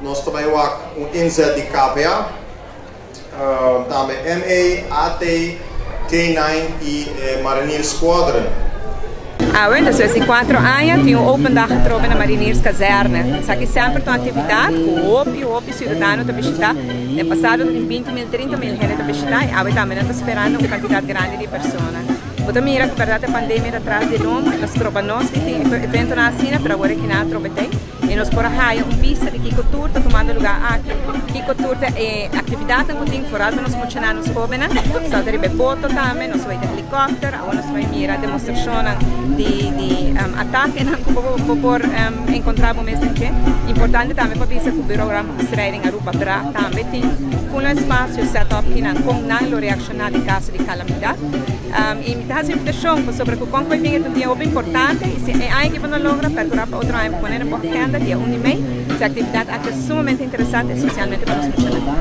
nós também temos inzet de KPA, também MA, AT, K9 e Marinheiro Squadron. Dus we zijn 4 anos, tinha open dag getroffen na Marinheerskazerne. Só que sempre tem atividade, hoop cidadãos para visitar. No passado tem 20.000, 30.000 gente para visitar e agora também estamos esperando uma quantidade grande de pessoas. Você mira que verdade a pandemia atrás de nós, nós trocamos que tem evento na China, para agora que não trovetei. E nós por aí pista de Kiko Tour está tomando lugar aqui. Kiko Tour é atividade que tem fora nós mostrando nos jovens. Está de boto também, nós vai de helicóptero, agora nós vai mirar demonstração de ataque por encontrar o mesmo que importante também para ver que o programa Australia em Aruba também tem um espaço setup que não reaccionar em caso de calamidade. E me dá a invitação sobre o como vai vir um dia importante e se é que não logra perdurar para outro ano, poner em boa agenda dia 1 e meio. Essa atividade é sumamente interessante e socialmente para os